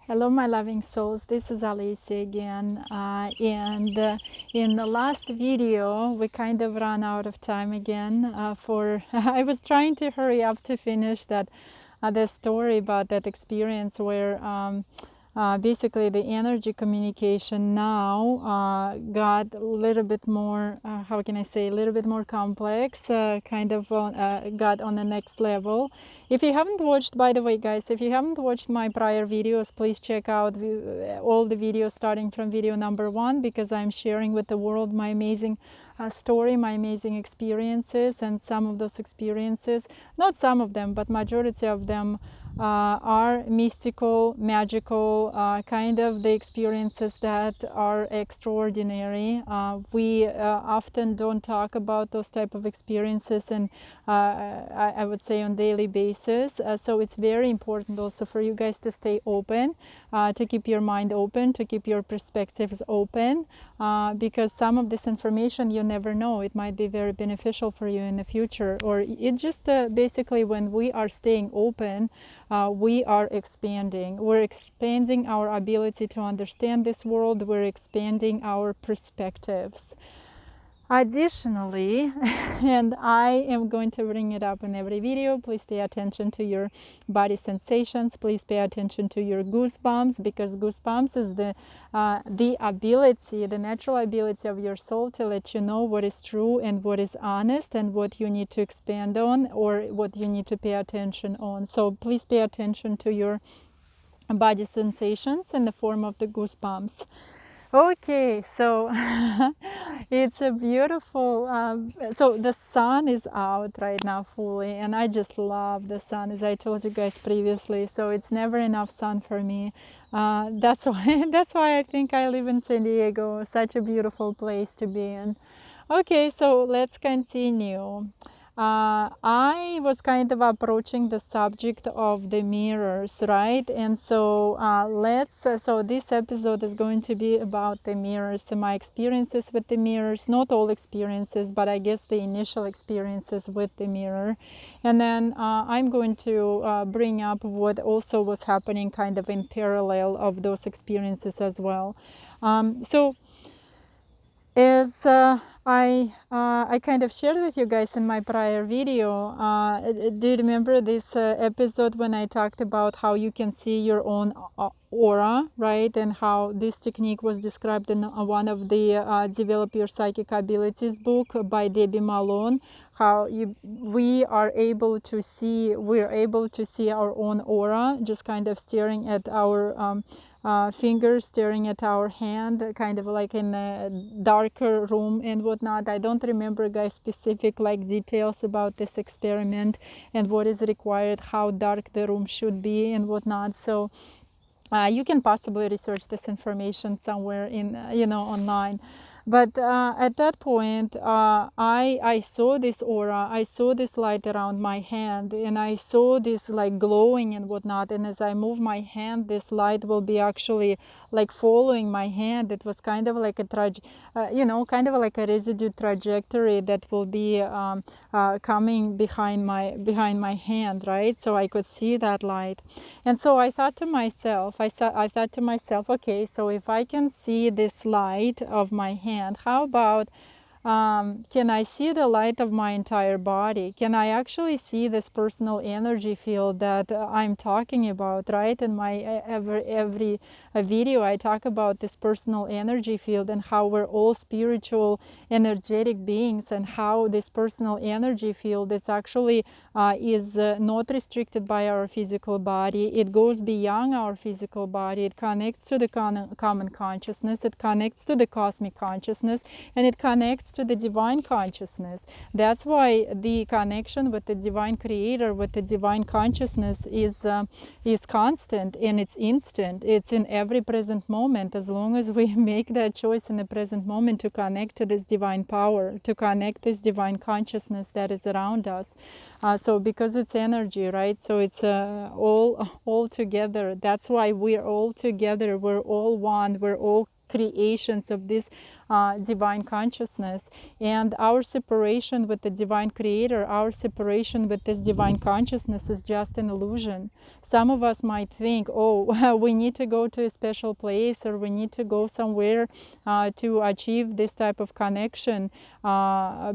Hello, my loving souls. This is Olesya again. And in the last video, we kind of ran out of time again. I was trying to hurry up to finish the story about that experience where basically the energy communication now got a little bit more, how can I say, a little bit more complex, got on the next level. If you haven't watched, by the way, guys, if you haven't watched my prior videos, please check out all the videos starting from video number 1, because I'm sharing with the world my amazing story, my amazing experiences, and some of those experiences, not some of them, but majority of them are mystical, magical, kind of the experiences that are extraordinary. We often don't talk about those type of experiences, and I would say on daily basis. So it's very important also for you guys to stay open, to keep your mind open, to keep your perspectives open, because some of this information you never know. It might be very beneficial for you in the future, or it just basically when we are staying open, we are expanding. We're expanding our ability to understand this world. We're expanding our perspectives. Additionally, and I am going to bring it up in every video, please pay attention to your body sensations. Please pay attention to your goosebumps, because goosebumps is the ability, the natural ability of your soul to let you know what is true and what is honest and what you need to expand on or what you need to pay attention on. So please pay attention to your body sensations in the form of the goosebumps. Okay, so it's a beautiful. So the sun is out right now fully, and I just love the sun, as I told you guys previously. So it's never enough sun for me. That's why. That's why I think I live in San Diego. Such a beautiful place to be in. Okay, so let's continue. I was kind of approaching the subject of the mirrors, right? And so so this episode is going to be about the mirrors, my experiences with the mirrors, not all experiences, but I guess the initial experiences with the mirror. And then I'm going to bring up what also was happening kind of in parallel of those experiences as well. So as I kind of shared with you guys in my prior video, do you remember this episode when I talked about how you can see your own aura, right? And how this technique was described in one of the Develop Your Psychic Abilities book by Debbie Malone. How we're able to see our own aura, just kind of staring at our fingers, staring at our hand, kind of like in a darker room and whatnot. I don't remember, guys, specific like details about this experiment and what is required, how dark the room should be and whatnot. So you can possibly research this information somewhere in online. But at that point, I saw this aura, I saw this light around my hand, and I saw this like glowing and whatnot. And as I move my hand, this light will be actually like following my hand. It was kind of like a kind of like a residue trajectory that will be coming behind my hand, right? So I could see that light. And so I thought to myself, okay, so if I can see this light of my hand, how about can I see the light of my entire body? Can I actually see this personal energy field that I'm talking about, right? In my every video, I talk about this personal energy field and how we're all spiritual, energetic beings, and how this personal energy field, it's actually is not restricted by our physical body. It goes beyond our physical body. It connects to the common consciousness. It connects to the cosmic consciousness, and it connects to the divine consciousness. That's why the connection with the divine creator, with the divine consciousness is constant, and it's instant. It's in every present moment, as long as we make that choice in the present moment to connect to this divine power, to connect this divine consciousness that is around us. So because it's energy, right? So it's all together. That's why we're all together. We're all one. We're all creations of this divine consciousness. And our separation with the divine creator, our separation with this divine consciousness is just an illusion. Some of us might think, oh, we need to go to a special place, or we need to go somewhere to achieve this type of connection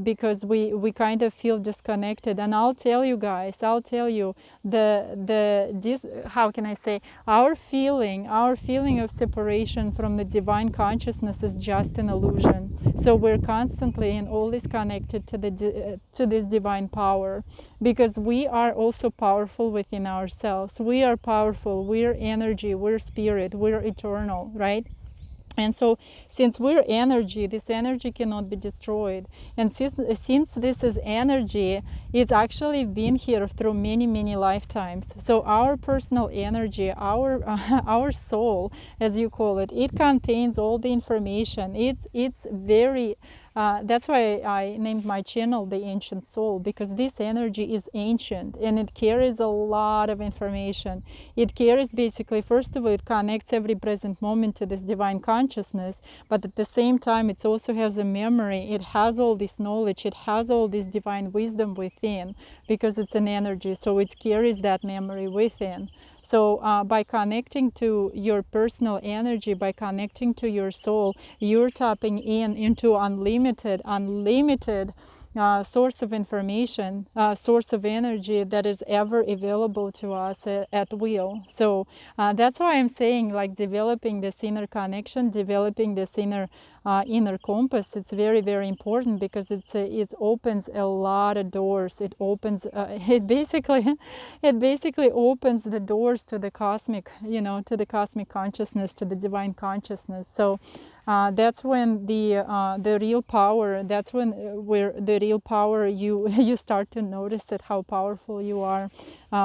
because we kind of feel disconnected. And I'll tell you guys, I'll tell you, how can I say, our feeling of separation from the divine consciousness is just an illusion. So we're constantly and always connected to this divine power, because we are also powerful within ourselves. We are powerful, we're energy, we're spirit, we're eternal, right? And so since we're energy, this energy cannot be destroyed. And since this is energy, it's actually been here through many, many lifetimes. So our personal energy, our soul, as you call it, it contains all the information. It's very that's why I named my channel The Ancient Soul, because this energy is ancient and it carries a lot of information. It carries basically, first of all, it connects every present moment to this divine consciousness, but at the same time it also has a memory. It has all this knowledge, it has all this divine wisdom within, because it's an energy, so it carries that memory within. So by connecting to your personal energy, by connecting to your soul, you're tapping into unlimited source of information, source of energy that is ever available to us at will. So that's why I'm saying, like, developing this inner connection, developing this inner compass, it's very, very important, because it opens a lot of doors. It opens it basically opens the doors to the cosmic, to the cosmic consciousness, to the divine consciousness. So that's when the real power, that's when where the real power, you start to notice it, how powerful you are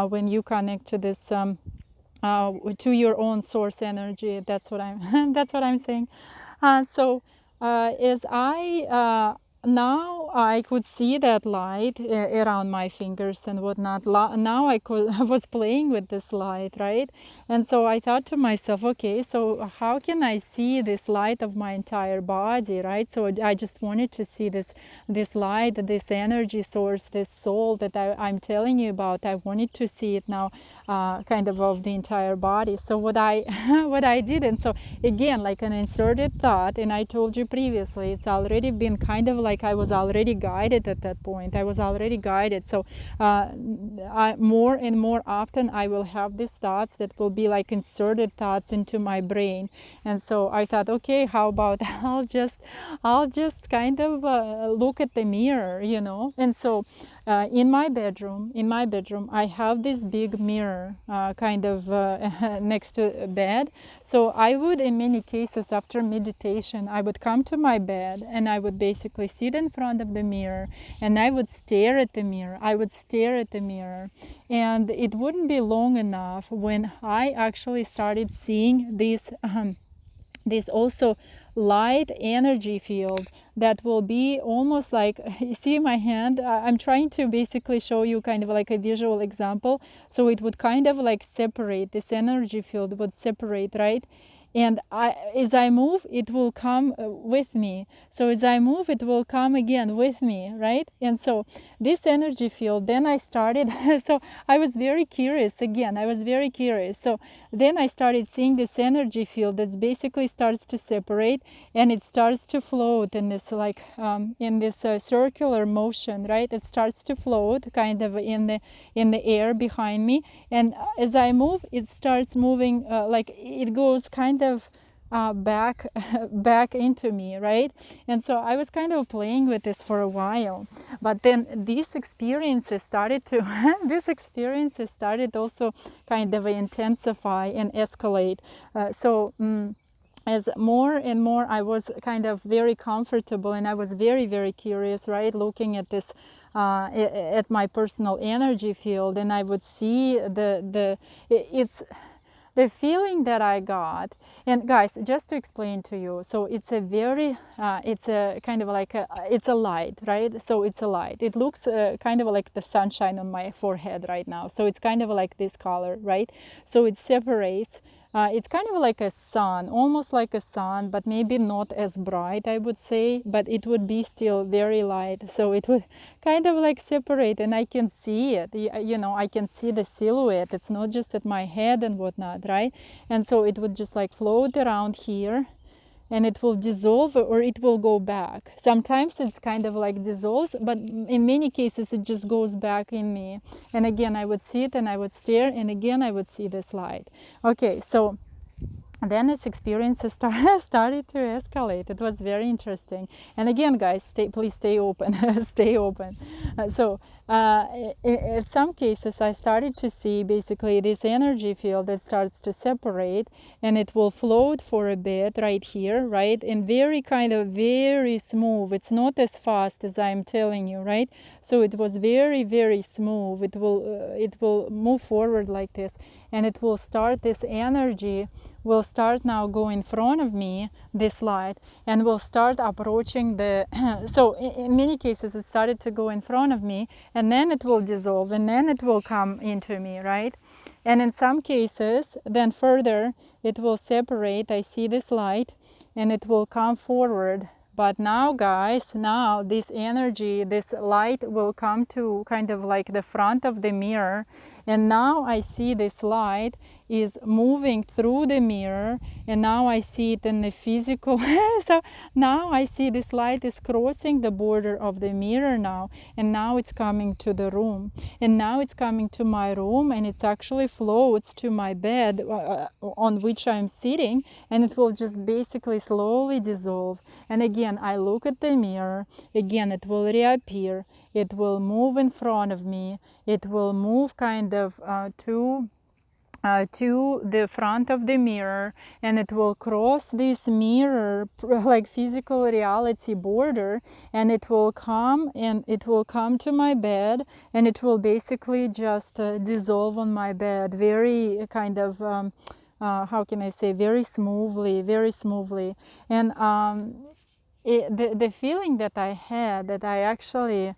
when you connect to this to your own source energy. That's what I'm that's what I'm saying. So as I now I could see that light around my fingers and whatnot. Now I was playing with this light, right? And so I thought to myself, okay, so how can I see this light of my entire body, right? So I just wanted to see this light, this energy source, this soul that I'm telling you about. I wanted to see it now, kind of the entire body. So what I what I did, and so again, like an inserted thought, and I told you previously, it's already been kind of like I was already guided at that point. I was already guided. So more and more often I will have these thoughts that will be like inserted thoughts into my brain. And so I thought, okay, how about I'll just kind of look at the mirror, And so in my bedroom, I have this big mirror kind of next to bed. So I would, in many cases, after meditation, I would come to my bed and I would basically sit in front of the mirror and I would stare at the mirror. And it wouldn't be long enough when I actually started seeing this also light energy field that will be almost like, you see my hand, I'm trying to basically show you kind of like a visual example. So it would kind of like separate, this energy field would separate, right? And as I move, it will come with me. So as I move, it will come again with me, right? And so this energy field, then I started, so I was very curious again. So then I started seeing this energy field that basically starts to separate and it starts to float in this like, in this circular motion, right? It starts to float kind of in the air behind me. And as I move, it starts moving, like it goes kind of back into me, right? And so I was kind of playing with this for a while, but then these experiences started also kind of intensify and escalate. As more and more I was kind of very comfortable and I was very, very curious, right? Looking at this at my personal energy field, and I would see the feeling that I got. And guys, just to explain to you, so it's a very it's a kind of like it's a light, right? So it's a light. It looks kind of like the sunshine on my forehead right now. So it's kind of like this color, right? So it separates it's kind of like a sun, almost like a sun, but maybe not as bright, I would say, but it would be still very light. So it would kind of like separate, and I can see it, you know, I can see the silhouette. It's not just at my head and whatnot, right? And so it would just like float around here, and it will dissolve or it will go back. Sometimes it's kind of like dissolves, but in many cases it just goes back in me. And again, I would see it and I would stare, and again I would see this light. Okay, so then this experience started to escalate. It was very interesting. And again, guys, please stay open. Stay open. In some cases, I started to see basically this energy field that starts to separate, and it will float for a bit right here, right? And very kind of very smooth. It's not as fast as I'm telling you, right? So it was very, very smooth. It will move forward like this, and it will start, this energy will start now go in front of me, this light, and will start approaching the so in many cases it started to go in front of me, and then it will dissolve, and then it will come into me, right? And in some cases then further it will separate. I see this light and it will come forward. But now, guys, now this energy, this light will come to kind of like the front of the mirror, and now I see this light is moving through the mirror, and now I see it in the physical. So now I see this light is crossing the border of the mirror now, and now it's coming to the room, and now it's coming to my room, and it's actually floats to my bed on which I'm sitting, and it will just basically slowly dissolve. And again, I look at the mirror, again it will reappear, it will move in front of me, it will move kind of to the front of the mirror, and it will cross this mirror like physical reality border, and it will come to my bed, and it will basically just dissolve on my bed very kind of how can I say, very smoothly, very smoothly. And the feeling that I had, that I actually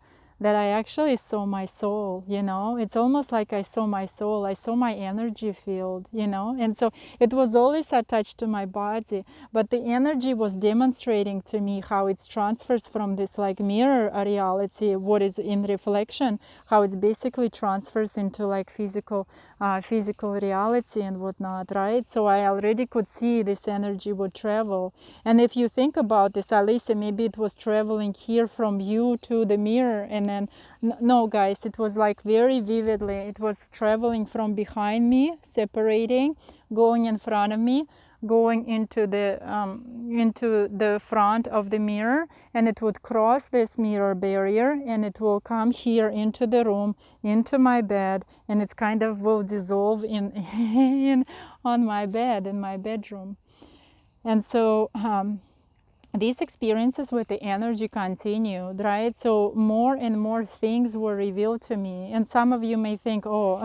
saw my soul, you know. It's almost like I saw my soul, I saw my energy field, you know. And so it was always attached to my body, but the energy was demonstrating to me how it transfers from this like mirror reality, what is in reflection, how it basically transfers into like physical reality and whatnot, right? So I already could see this energy would travel. And if you think about this, Olesya, maybe it was traveling here from you to the mirror, and then no, guys, it was like very vividly, it was traveling from behind me, separating, going in front of me, going into the front of the mirror, and it would cross this mirror barrier, and it will come here into the room, into my bed, and it kind of will dissolve in on my bed, in my bedroom. And so these experiences with the energy continued, right? So more and more things were revealed to me. And some of you may think, oh,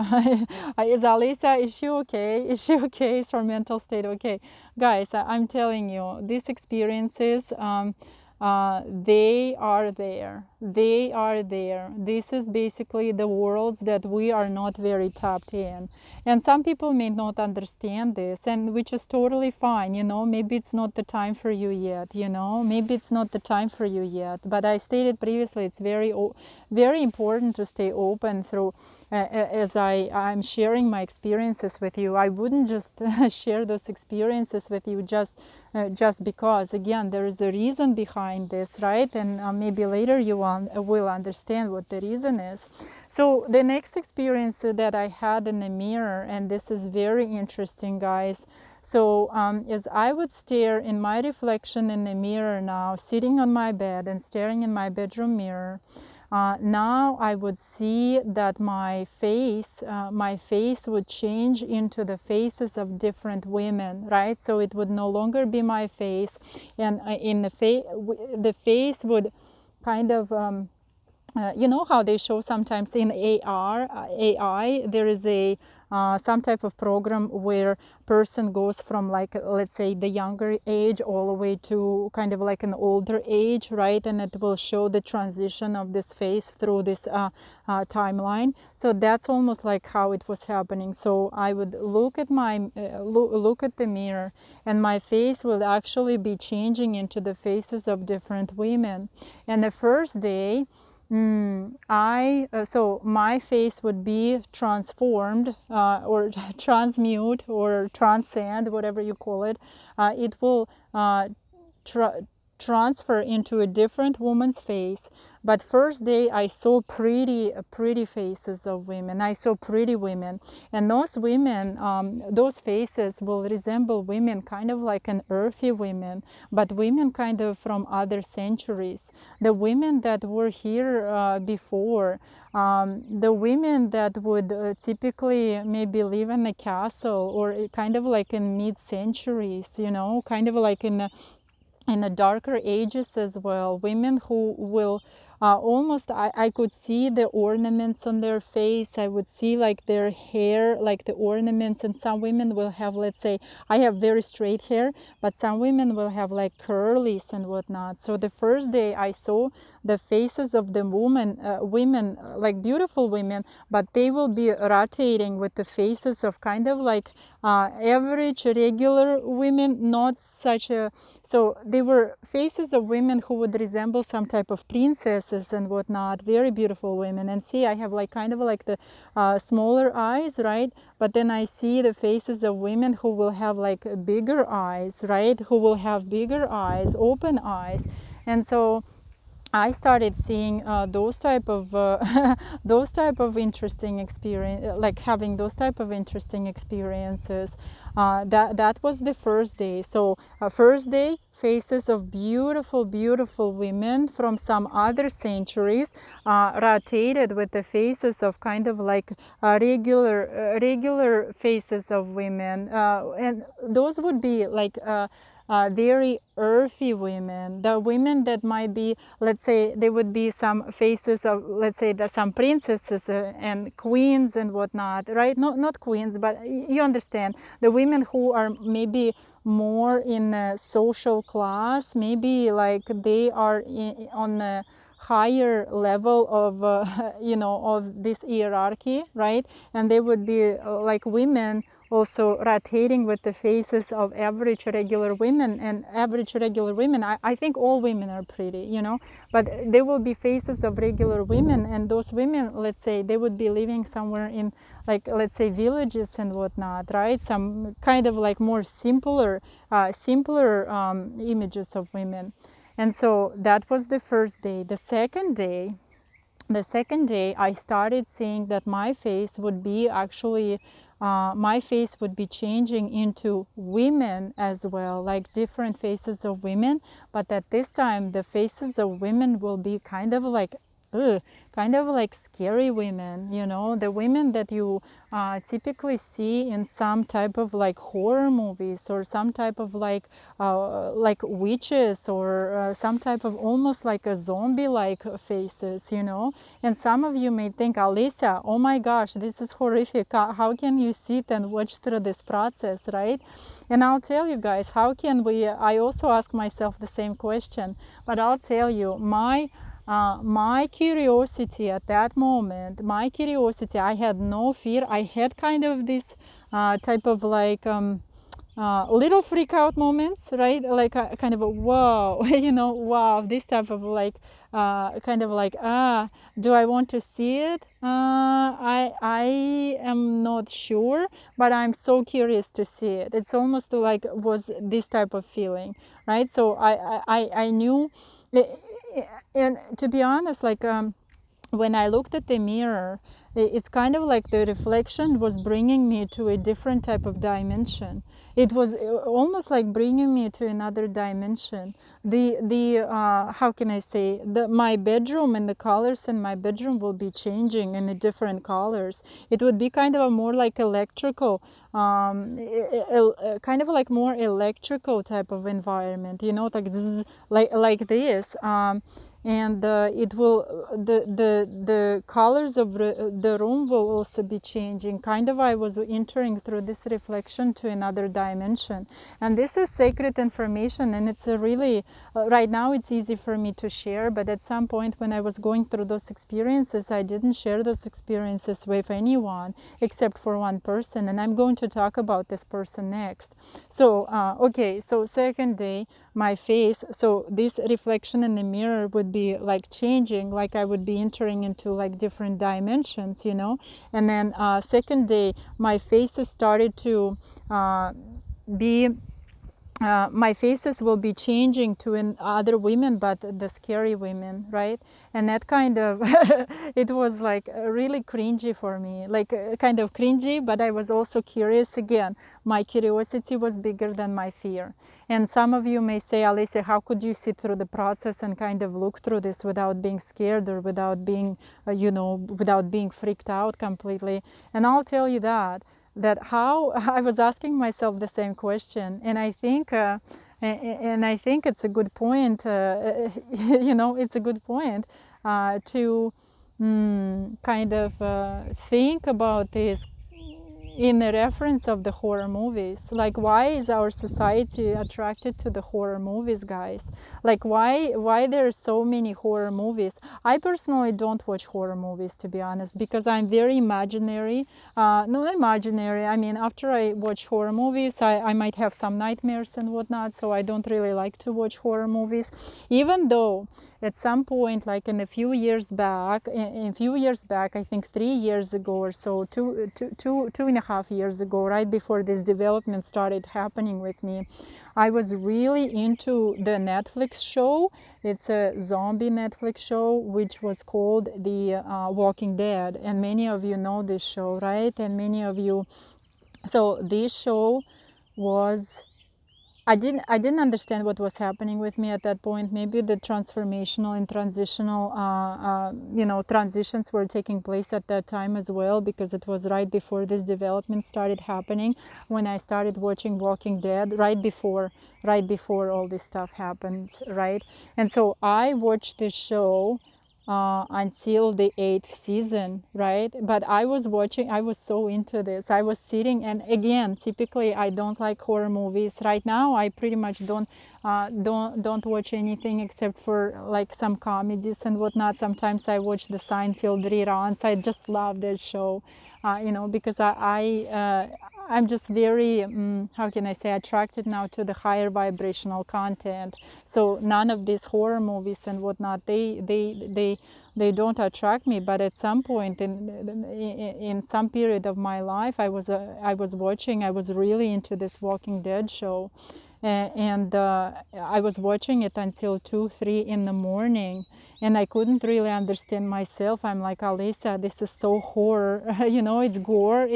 is Olesya, is she okay? Is she okay? Is her mental state okay? Guys, I'm telling you, these experiences, they are there. They are there. This is basically the worlds that we are not very tapped in. And some people may not understand this, and which is totally fine, you know. Maybe it's not the time for you yet, you know. Maybe it's not the time for you yet. But I stated previously, it's very important to stay open through, as I'm sharing my experiences with you. I wouldn't just share those experiences with you just because, again, there is a reason behind this, right? And maybe later you will understand what the reason is. So the next experience that I had in the mirror, and this is very interesting, guys. So as I would stare in my reflection in the mirror now, sitting on my bed and staring in my bedroom mirror, now I would see that my face would change into the faces of different women, right? So it would no longer be my face, and the face would kind of you know how they show sometimes in AI there is a some type of program where person goes from, like, let's say the younger age all the way to kind of like an older age, right? And it will show the transition of this face through this timeline. So that's almost like how it was happening. So I would look at my look at the mirror, and my face will actually be changing into the faces of different women. And the first day, so my face would be transformed, or transmute, or transcend, whatever you call it. It will transfer into a different woman's face. But first day I saw pretty faces of women. I saw pretty women, and those women, those faces will resemble women kind of like an earthy women, but women kind of from other centuries. The women that were here before, the women that would typically maybe live in a castle, or kind of like in mid-centuries, you know, kind of like in the darker ages as well. Women who will almost, I could see the ornaments on their face. I would see like their hair, like the ornaments. And some women will have, let's say, I have very straight hair, but some women will have like curlies and whatnot. So the first day I saw the faces of the women, like beautiful women, but they will be rotating with the faces of kind of like average, regular women, not such a, so they were faces of women who would resemble some type of princesses and whatnot, very beautiful women. And see, I have like kind of like the smaller eyes, right? But then I see the faces of women who will have like bigger eyes, right? Who will have bigger eyes, open eyes. And so I started seeing those type of those type of interesting experience, like having those type of interesting experiences. That was the first day. So first day, faces of beautiful women from some other centuries, rotated with the faces of kind of like regular faces of women, and those would be like very earthy women, the women that might be, let's say, there would be some faces of, let's say, that some princesses and queens and whatnot, right? Not queens, but you understand, the women who are maybe more in a social class, maybe like they are on a higher level of you know, of this hierarchy, right? And they would be like women also rotating with the faces of average regular women. And average regular women, I think all women are pretty, you know, but there will be faces of regular women, and those women, let's say, they would be living somewhere in, like, let's say, villages and whatnot, right? Some kind of like more simpler images of women. And so that was the first day. The second day I started seeing that my face would be actually my face would be changing into women as well, like different faces of women, but at this time the faces of women will be kind of like kind of like scary women, you know, the women that you typically see in some type of like horror movies, or some type of like witches, or some type of almost like a zombie-like faces, you know. And some of you may think, Olesya, oh my gosh, this is horrific. How can you sit and watch through this process, right? And I'll tell you guys, how can we, I also ask myself the same question, but I'll tell you, my curiosity at that moment, I had no fear. I had kind of this type of like little freak out moments, right? Like kind of a wow, you know, wow, this type of like kind of like, do I want to see it? I am not sure, but I'm so curious to see it. It's almost like was this type of feeling, right? So I knew. And to be honest, like when I looked at the mirror, it's kind of like the reflection was bringing me to a different type of dimension. It was almost like bringing me to another dimension. The how can I say, my bedroom and the colors in my bedroom will be changing in the different colors. It would be kind of a more like electrical, kind of like more electrical type of environment, you know, like zzz, like this. and it will the colors of the room will also be changing. Kind of I was entering through this reflection to another dimension, and this is sacred information, and it's a really right now it's easy for me to share, but at some point when I was going through those experiences, I didn't share those experiences with anyone except for one person, and I'm going to talk about this person next. So okay, so second day, my face, so this reflection in the mirror would be like changing, like I would be entering into like different dimensions, you know. And then second day, my faces started to be my faces will be changing to other women, but the scary women, right? And that kind of it was like really cringy for me, like kind of cringy, but I was also curious again. My curiosity was bigger than my fear. And some of you may say, Olesya, how could you sit through the process and kind of look through this without being scared or without being without being freaked out completely? And I'll tell you that how I was asking myself the same question, and I think it's a good point. It's a good point to kind of think about this in the reference of the horror movies. Like, why is our society attracted to the horror movies, guys? Like, why there are so many horror movies? I personally don't watch horror movies, to be honest, because I'm very imaginary. Not imaginary, I mean, after I watch horror movies, I might have some nightmares and whatnot, so I don't really like to watch horror movies, even though at some point, like in a few years back, I think 3 years ago or so, two and a half years ago, right before this development started happening with me, I was really into the Netflix show. It's a zombie Netflix show which was called The Walking Dead, and many of you know this show, right? And many of you, so this show was, I didn't understand what was happening with me at that point. Maybe the transformational and transitional transitions were taking place at that time as well, because it was right before this development started happening, when I started watching Walking Dead, right before all this stuff happened, right? And so I watched this show until the 8th season, right? But I was so into this. I was sitting, and again, typically I don't like horror movies. Right now, I pretty much don't watch anything except for like some comedies and whatnot. Sometimes I watch the Seinfeld reruns. I just love that show, because I'm just very, how can I say, attracted now to the higher vibrational content. So none of these horror movies and whatnot, they don't attract me. But at some point in some period of my life, I was really into this Walking Dead show, and I was watching it until 2, 3 in the morning, and I couldn't really understand myself. I'm like, Olesya, this is so horror. It's gore,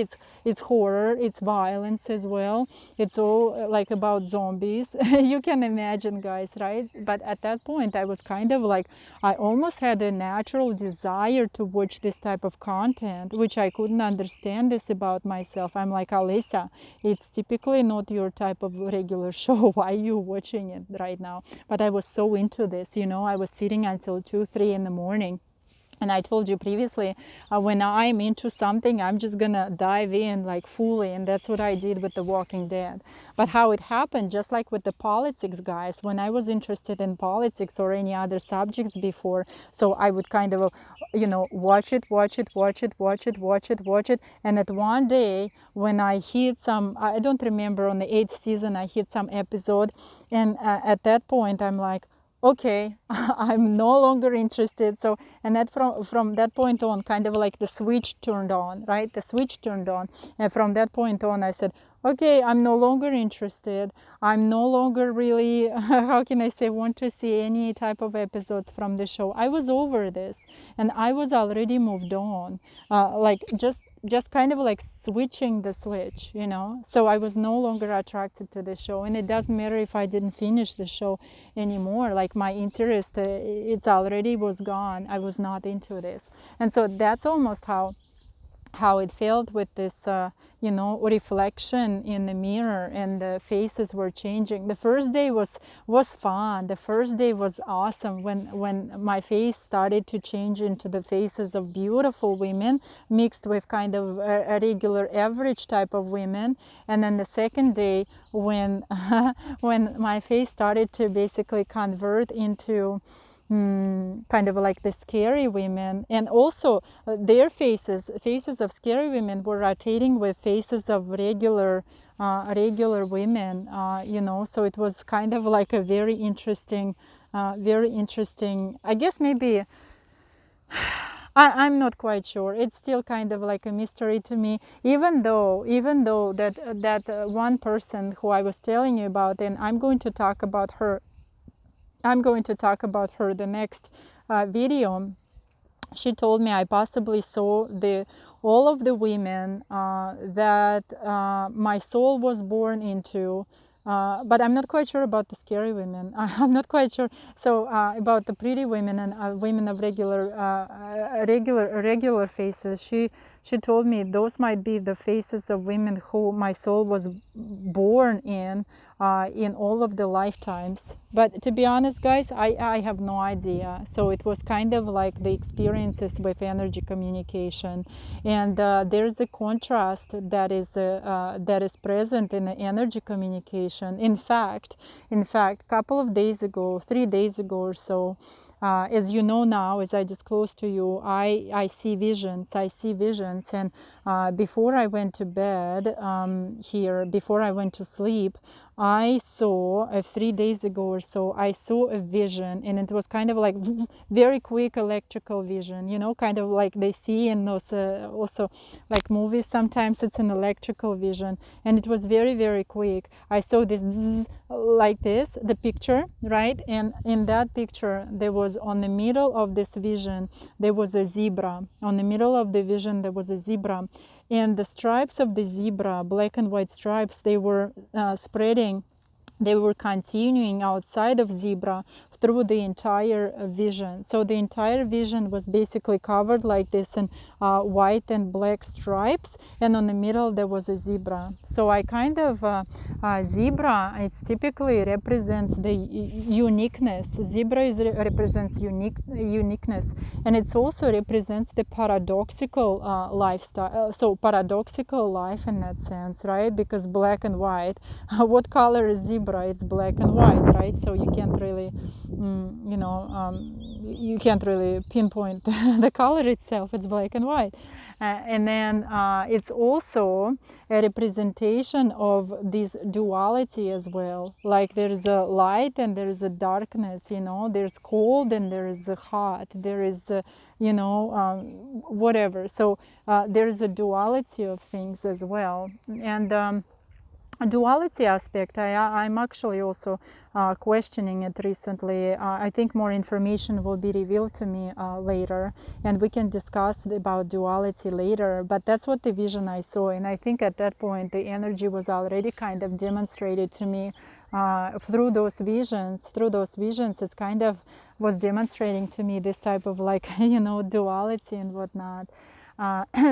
it's horror, it's violence as well. It's all like about zombies. You can imagine, guys, right? But at that point, I was kind of like, I almost had a natural desire to watch this type of content, which I couldn't understand this about myself. I'm like, Olesya, it's typically not your type of regular show. Why are you watching it right now? But I was so into this, I was sitting until 2, 3 in the morning. And I told you previously, when I'm into something, I'm just gonna dive in like fully, and that's what I did with The Walking Dead. But how it happened, just like with the politics, guys, when I was interested in politics or any other subjects before, so I would kind of, watch it, and at one day when I hit some, I don't remember, on the 8th season, I hit some episode, and at that point, I'm like, okay, I'm no longer interested. So, and that from that point on, kind of like the switch turned on, right? The switch turned on, and from that point on, I said, okay, I'm no longer interested. I'm no longer really, how can I say, want to see any type of episodes from the show. I was over this, and I was already moved on, like just kind of like switching the switch, so I was no longer attracted to the show. And it doesn't matter if I didn't finish the show anymore, like my interest, it's already was gone. I was not into this. And so that's almost how how it felt with this you know, reflection in the mirror, and the faces were changing. The first day was fun. The first day was awesome when my face started to change into the faces of beautiful women mixed with kind of a regular average type of women. And then the second day, when when my face started to basically convert into kind of like the scary women, and also their faces of scary women were rotating with faces of regular women, you know. So it was kind of like a very interesting, I guess maybe I'm not quite sure. It's still kind of like a mystery to me, even though that one person who I was telling you about, and I'm going to talk about her the next video. She told me I possibly saw all of the women that my soul was born into, but I'm not quite sure about the scary women. I'm not quite sure. So about the pretty women and women of regular faces. She told me those might be the faces of women who my soul was born in all of the lifetimes. But to be honest, guys, I have no idea. So it was kind of like the experiences with energy communication, and there's a contrast that is present in the energy communication. In fact, couple of days ago, 3 days ago or so, as you know now, as I disclosed to you, I see visions. And before I went to bed before I went to sleep, I saw 3 days ago or so, I saw a vision, and it was kind of like very quick electrical vision, you know, kind of like they see in those also like movies. Sometimes it's an electrical vision, and it was very, very quick. I saw this like this, the picture, right? And in that picture, there was on the middle of this vision, there was a zebra. On the middle of the vision, there was a zebra. And the stripes of the zebra, black and white stripes, they were spreading, they were continuing outside of zebra through the entire vision. So the entire vision was basically covered like this in white and black stripes, and on the middle there was a zebra. So I kind of zebra, it typically represents the uniqueness. Zebra represents uniqueness, and it also represents the paradoxical lifestyle. So paradoxical life in that sense, right? Because black and white. What color is zebra? It's black and white, right? So you can't really you can't really pinpoint the color itself. It's black and white. And then it's also a representation of this duality as well. Like there's a light and there's a darkness, you know, there's cold and there is a hot, there is whatever. So there's a duality of things as well. And duality aspect, I'm actually also questioning it recently. I think more information will be revealed to me later, and we can discuss about duality later. But that's what the vision I saw, and I think at that point the energy was already kind of demonstrated to me through those visions. It kind of was demonstrating to me this type of like duality and whatnot.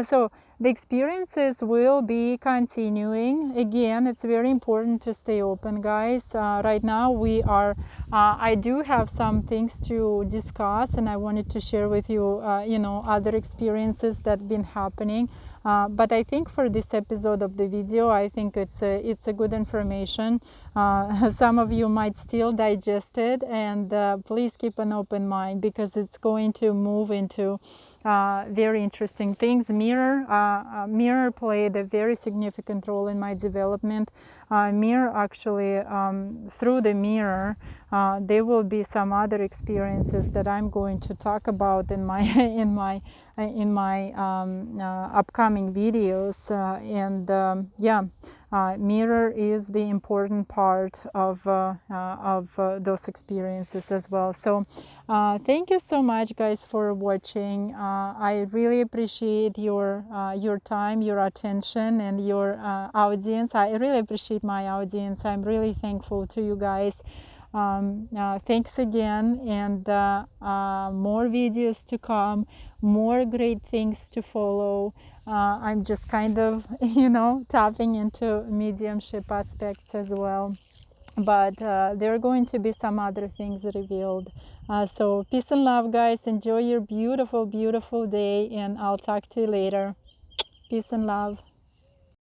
So the experiences will be continuing. Again, it's very important to stay open, guys. Right now we are, I do have some things to discuss, and I wanted to share with you, other experiences that have been happening. But I think for this episode of the video, I think it's a good information. Some of you might still digest it, and please keep an open mind, because it's going to move into very interesting things. Mirror played a very significant role in my development. Mirror actually, through the mirror, there will be some other experiences that I'm going to talk about in my upcoming videos. Mirror is the important part of those experiences as well. So thank you so much, guys, for watching. I really appreciate your time, your attention, and your audience. I really appreciate my audience. I'm really thankful to you guys. Thanks again, and more videos to come, more great things to follow. I'm just kind of, you know, tapping into mediumship aspects as well. But there are going to be some other things revealed. So peace and love, guys. Enjoy your beautiful, beautiful day, and I'll talk to you later. Peace and love.